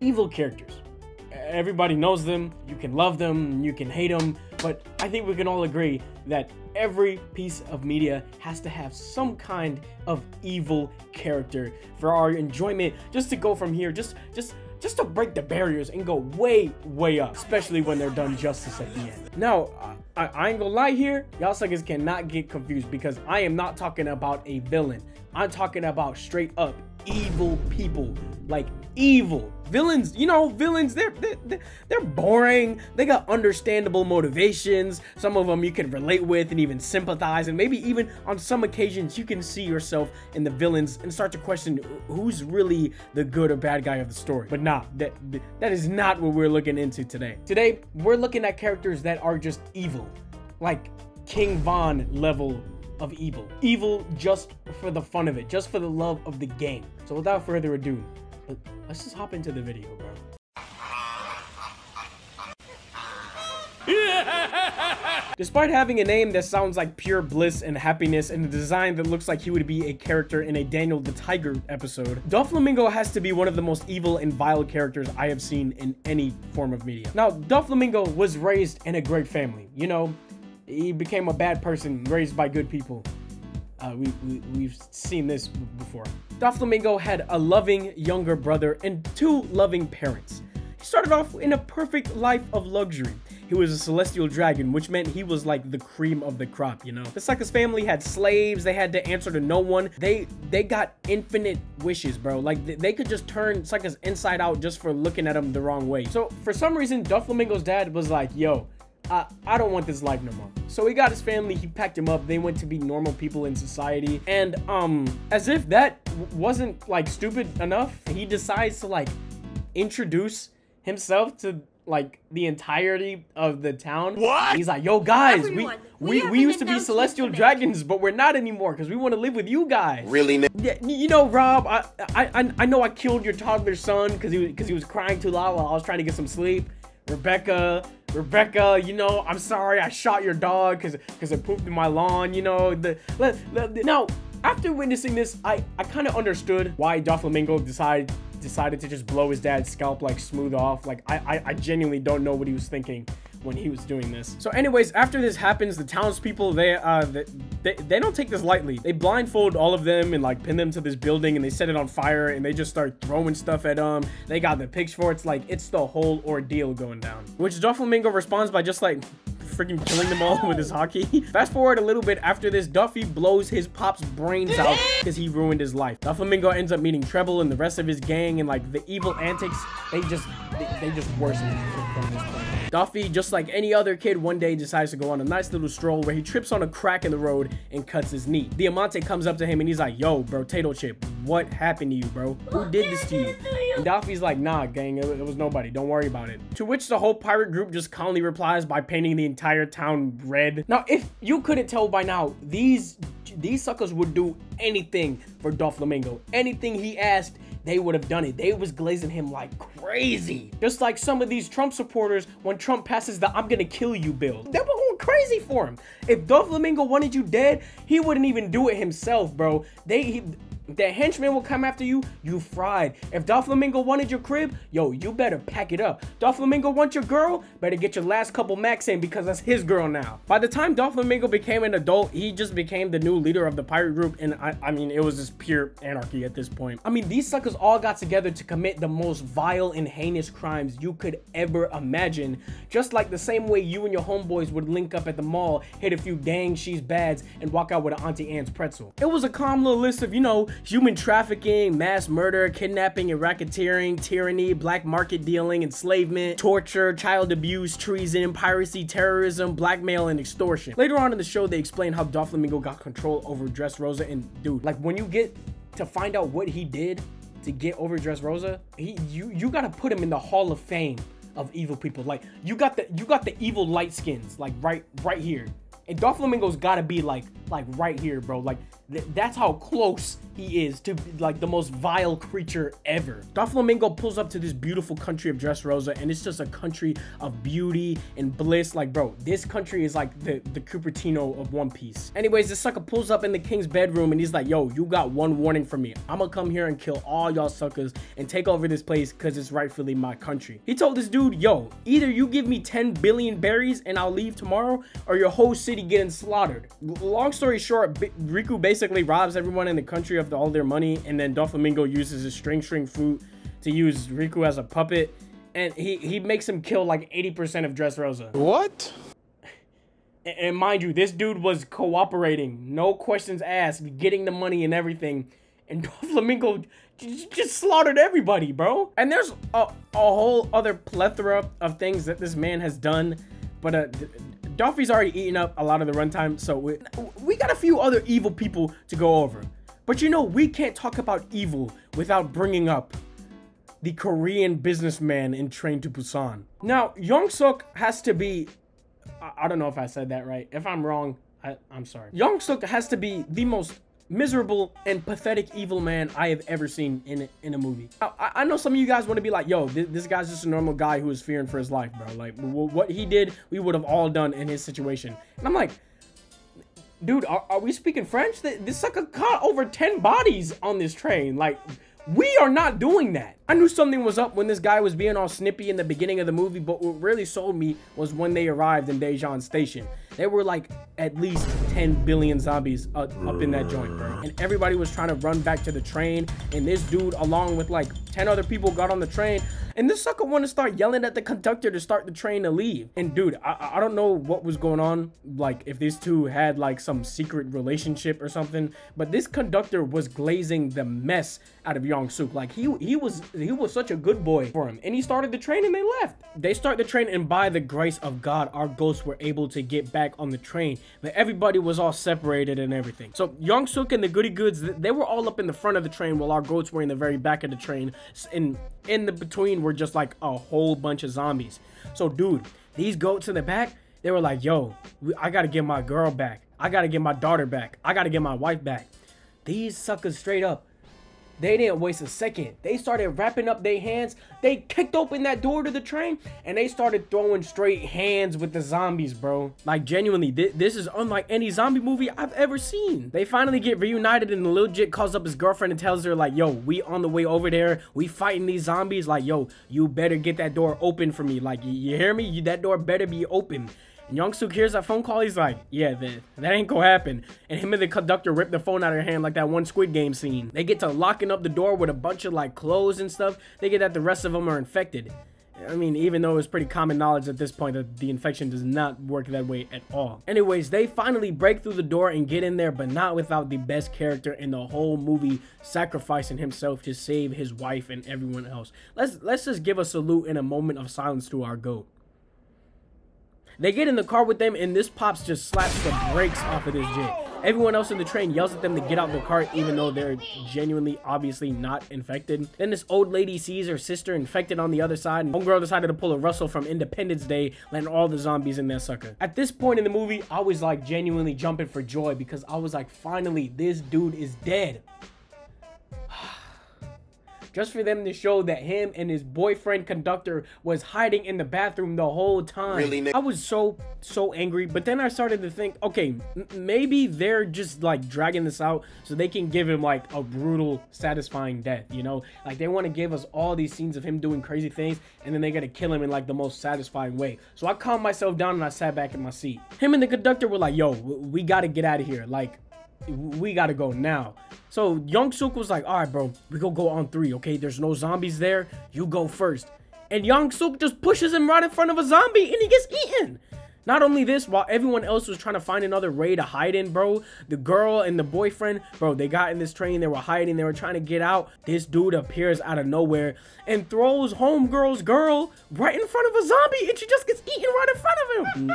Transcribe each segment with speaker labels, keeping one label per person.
Speaker 1: evil characters. Everybody knows them, you can love them, you can hate them, but I think we can all agree that every piece of media has to have some kind of evil character for our enjoyment, just to go from here, just to break the barriers and go way up, especially when they're done justice at the end. Now, I ain't gonna lie here, y'all suckers cannot get confused, because I am not talking about a villain. I'm talking about straight up evil people, like evil villains. You know, villains, they're boring. They got understandable motivations. Some of them you can relate with and even sympathize, and maybe even on some occasions you can see yourself in the villains and start to question who's really the good or bad guy of the story. But nah, that is not what we're looking into today. Today we're looking at characters that are just evil, like King Von level of evil. Evil just for the fun of it, just for the love of the game. So without further ado, let's just hop into the video, bro. Despite having a name that sounds like pure bliss and happiness and a design that looks like he would be a character in a Daniel the Tiger episode, Doflamingo has to be one of the most evil and vile characters I have seen in any form of media. Now, Doflamingo was raised in a great family. You know, he became a bad person raised by good people. We've seen this before. Doflamingo had a loving younger brother and 2 loving parents. He started off in a perfect life of luxury. He was a celestial dragon, which meant he was like the cream of the crop, you know? The Sucker's family had slaves, they had to answer to no one. They got infinite wishes, bro. Like, they could just turn Suckers inside out just for looking at them the wrong way. So, for some reason, Doflamingo's dad was like, yo, I don't want this life no more. So he got his family, he packed him up, they went to be normal people in society. And as if that wasn't like stupid enough, he decides to like introduce himself to like the entirety of the town. What? He's like, yo guys,
Speaker 2: Everyone,
Speaker 1: we used to be celestial dragons, but we're not anymore because we want to live with you guys.
Speaker 3: Really?
Speaker 1: Yeah, you know, Rob, I know I killed your toddler son because he was crying too loud while I was trying to get some sleep. Rebecca, you know, I'm sorry I shot your dog because it pooped in my lawn, you know. Now, after witnessing this, I kind of understood why Doflamingo decided to just blow his dad's scalp like smooth off. Like, I genuinely don't know what he was thinking when he was doing this. So anyways, after this happens, the townspeople, they don't take this lightly. They blindfold all of them and like pin them to this building, and they set it on fire, and they just start throwing stuff at them. They got the pitchforks, like it's the whole ordeal going down, which Doflamingo responds by just like freaking killing them all with his hockey. Fast forward a little bit after this, Duffy blows his pop's brains out because he ruined his life. Doflamingo ends up meeting Treble and the rest of his gang, and like the evil antics, they just worsen from this point. Duffy, just like any other kid, one day decides to go on a nice little stroll where he trips on a crack in the road and cuts his knee. Diamante comes up to him and he's like, yo, bro, Tato Chip, what happened to you, bro? Who did this to you? And Duffy's like, nah, gang, it was nobody. Don't worry about it. To which the whole pirate group just calmly replies by painting the entire town red. Now, if you couldn't tell by now, these suckers would do anything for Doflamingo. Anything he asked, they would have done it. They was glazing him like crazy. Just like some of these Trump supporters when Trump passes the I'm gonna kill you bill. They were going crazy for him. If Doflamingo wanted you dead, he wouldn't even do it himself, bro. The henchman will come after you, you fried. If Doflamingo wanted your crib, yo, you better pack it up. Doflamingo wants your girl, better get your last couple max in because that's his girl now. By the time Doflamingo became an adult, he just became the new leader of the pirate group, and I mean, it was just pure anarchy at this point. I mean, these suckers all got together to commit the most vile and heinous crimes you could ever imagine. Just like the same way you and your homeboys would link up at the mall, hit a few gang she's bads, and walk out with an Auntie Anne's pretzel. It was a calm little list of, you know, human trafficking, mass murder, kidnapping and racketeering, tyranny, black market dealing, enslavement, torture, child abuse, treason, piracy, terrorism, blackmail, and extortion. Later on in the show, they explain how Doflamingo got control over Dressrosa, and dude, like when you get to find out what he did to get over Dressrosa, you gotta put him in the Hall of Fame of evil people. Like you got the evil light skins, like right here. And Doflamingo's gotta be like right here, bro. Like That's how close he is to like the most vile creature ever. Doflamingo pulls up to this beautiful country of Dressrosa, and it's just a country of beauty and bliss. Like, bro, this country is like the Cupertino of One Piece. Anyways, this sucker pulls up in the king's bedroom, and he's like, yo, you got one warning for me. I'm gonna come here and kill all y'all suckers and take over this place because it's rightfully my country. He told this dude, yo, either you give me 10 billion berries and I'll leave tomorrow, or your whole city getting slaughtered. Long story short, Riku basically robs everyone in the country of all their money, and then Doflamingo uses his string fruit to use Riku as a puppet, and he makes him kill like 80% of Dressrosa.
Speaker 2: What?
Speaker 1: And mind you, this dude was cooperating, no questions asked, getting the money and everything, and Doflamingo just slaughtered everybody, bro. And there's a whole other plethora of things that this man has done, but Doffy's already eaten up a lot of the runtime, so we got a few other evil people to go over. But you know, we can't talk about evil without bringing up the Korean businessman in Train to Busan. Now, Young-suk has to be, I don't know if I said that right. If I'm wrong, I'm sorry. Young-suk has to be the most miserable and pathetic evil man I have ever seen in a movie. I know some of you guys want to be like, yo, this guy's just a normal guy who is fearing for his life, bro. Like, what he did, we would have all done in his situation. And I'm like, dude, are we speaking French? This sucker caught over 10 bodies on this train. Like, we are not doing that. I knew something was up when this guy was being all snippy in the beginning of the movie, but what really sold me was when they arrived in Daejeon Station. There were like at least 10 billion zombies up in that joint, bro. And everybody was trying to run back to the train, and this dude, along with like 10 other people, got on the train, and this sucker wanted to start yelling at the conductor to start the train to leave. And dude, I don't know what was going on, like if these two had like some secret relationship or something, but this conductor was glazing the mess out of Young-suk. Like he was such a good boy for him, and he started the train and they left. They start the train, and by the grace of God, our ghosts were able to get back on the train, but everybody was all separated and everything. So Young-suk and the goody goods, they were all up in the front of the train while our goats were in the very back of the train. In the between were just like a whole bunch of zombies. So dude, these goats in the back, they were like, yo, I gotta get my girl back. I gotta get my daughter back. I gotta get my wife back. These suckers straight up, they didn't waste a second. They started wrapping up their hands. They kicked open that door to the train, and they started throwing straight hands with the zombies, bro. Like, genuinely, this is unlike any zombie movie I've ever seen. They finally get reunited, and the little jit calls up his girlfriend and tells her, like, yo, we on the way over there. We fighting these zombies. Like, yo, you better get that door open for me. Like, you hear me? That door better be open. And Young-suk hears that phone call. He's like, yeah, that ain't gonna happen. And him and the conductor rip the phone out of her hand like that one Squid Game scene. They get to locking up the door with a bunch of like clothes and stuff. They get that the rest of them are infected. I mean, even though it's pretty common knowledge at this point that the infection does not work that way at all. Anyways, they finally break through the door and get in there, but not without the best character in the whole movie sacrificing himself to save his wife and everyone else. Let's just give a salute and a moment of silence to our goat. They get in the car with them, and this Pops just slaps the brakes off of this jit. Everyone else in the train yells at them to get out the car, even though they're genuinely, obviously not infected. Then this old lady sees her sister infected on the other side, and homegirl decided to pull a Russell from Independence Day, letting all the zombies in that sucker. At this point in the movie, I was like genuinely jumping for joy because I was like, finally, this dude is dead. Just for them to show that him and his boyfriend conductor was hiding in the bathroom the whole time. Really? I was so angry, but then I started to think, okay, maybe they're just like dragging this out so they can give him like a brutal, satisfying death, you know? Like they want to give us all these scenes of him doing crazy things, and then they gotta kill him in like the most satisfying way. So I calmed myself down and I sat back in my seat. Him and the conductor were like, yo, we gotta get out of here. Like, we gotta go now. So Young-suk was like, all right, bro, we gonna go on 3, okay? There's no zombies there. You go first. And Young-suk just pushes him right in front of a zombie, and he gets eaten. Not only this, while everyone else was trying to find another Ray to hide in, bro, the girl and the boyfriend, bro, they got in this train, they were hiding, they were trying to get out. This dude appears out of nowhere and throws homegirl's girl right in front of a zombie, and she just gets eaten right in front of him.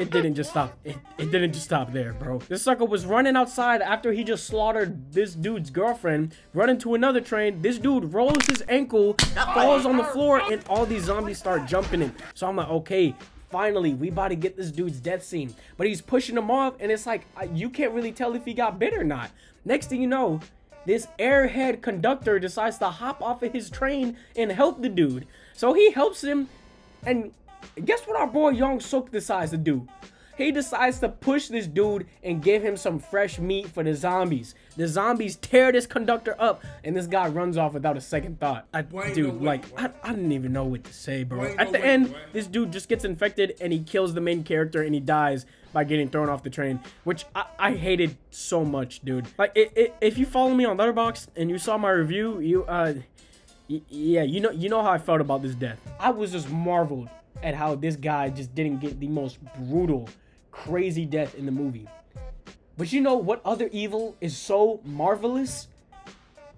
Speaker 1: It didn't just stop. It didn't just stop there, bro. This sucker was running outside after he just slaughtered this dude's girlfriend, running to another train. This dude rolls his ankle, falls on the floor, and all these zombies start jumping him. So I'm like, okay, finally, we about to get this dude's death scene. But he's pushing him off, and it's like, you can't really tell if he got bit or not. Next thing you know, this airhead conductor decides to hop off of his train and help the dude. So he helps him, and guess what our boy Young Suk decides to do? He decides to push this dude and give him some fresh meat for the zombies. The zombies tear this conductor up, and this guy runs off without a second thought. I didn't even know what to say, bro. At the end, this dude just gets infected, and he kills the main character, and he dies by getting thrown off the train, which I hated so much, dude. Like, if you follow me on Letterboxd and you saw my review, yeah, you know how I felt about this death. I was just marveled at how this guy just didn't get the most brutal, crazy death in the movie. But you know what other evil is so marvelous?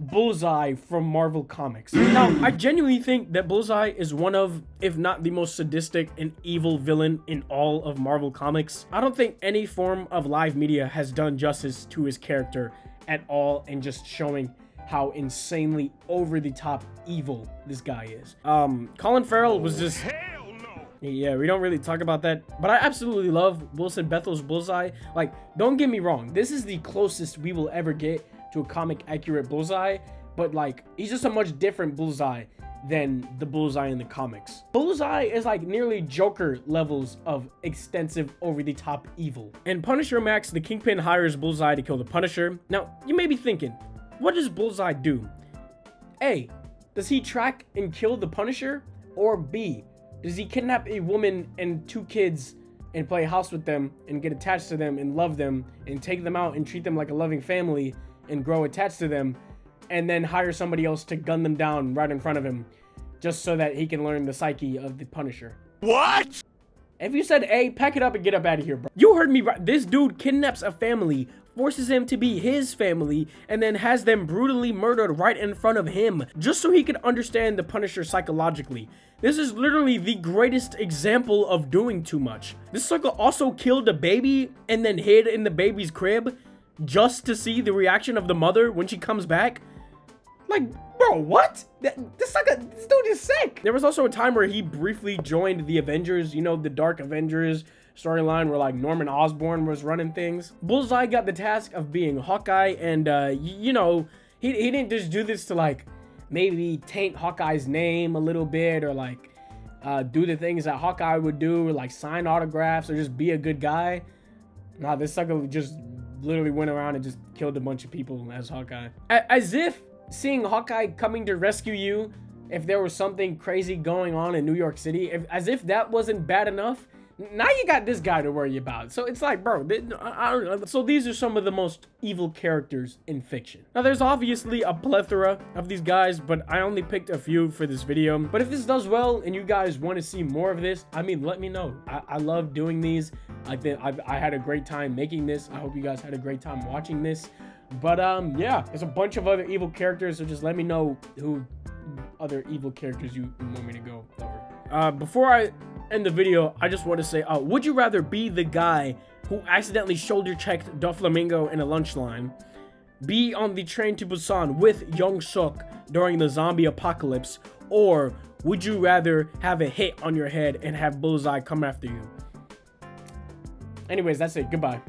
Speaker 1: Bullseye from Marvel Comics. Now, I genuinely think that Bullseye is one of, if not the most sadistic and evil villain in all of Marvel Comics. I don't think any form of live media has done justice to his character at all, and just showing how insanely over-the-top evil this guy is. Colin Farrell was just... Yeah, we don't really talk about that, but I absolutely love Wilson Bethel's Bullseye. Like, don't get me wrong, this is the closest we will ever get to a comic accurate Bullseye, but like, he's just a much different Bullseye than the Bullseye in the comics. Bullseye is like nearly Joker levels of extensive over-the-top evil. In Punisher Max, the Kingpin hires Bullseye to kill the Punisher. Now, you may be thinking, what does Bullseye do? A, does he track and kill the Punisher? Or B, does he kidnap a woman and 2 kids and play house with them and get attached to them and love them and take them out and treat them like a loving family and grow attached to them, and then hire somebody else to gun them down right in front of him just so that he can learn the psyche of the Punisher? What? If you said A, pack it up and get up out of here, bro. You heard me right. This dude kidnaps a family, forces him to be his family, and then has them brutally murdered right in front of him just so he could understand the Punisher psychologically. This is literally the greatest example of doing too much. This sucker also killed a baby and then hid in the baby's crib just to see the reaction of the mother when she comes back. Like, bro, what? This dude is sick. There was also a time where he briefly joined the Avengers, you know, the Dark Avengers storyline where like Norman Osborn was running things. Bullseye got the task of being Hawkeye, and you know, he didn't just do this to like maybe taint Hawkeye's name a little bit, or like do the things that Hawkeye would do, or like sign autographs or just be a good guy. Nah, this sucker just literally went around and just killed a bunch of people as Hawkeye. As if seeing Hawkeye coming to rescue you if there was something crazy going on in New York City, as if that wasn't bad enough, now you got this guy to worry about. So it's like, bro, I don't know. So these are some of the most evil characters in fiction. Now, there's obviously a plethora of these guys, but I only picked a few for this video. But if this does well and you guys want to see more of this, I mean, let me know. I love doing these. I had a great time making this. I hope you guys had a great time watching this. But yeah, there's a bunch of other evil characters, so just let me know who other evil characters you want me to go over. Before I end the video, I just want to say, would you rather be the guy who accidentally shoulder checked Doflamingo in a lunch line, be on the train to Busan with Young Suk during the zombie apocalypse, or would you rather have a hit on your head and have Bullseye come after you? Anyways, that's it. Goodbye.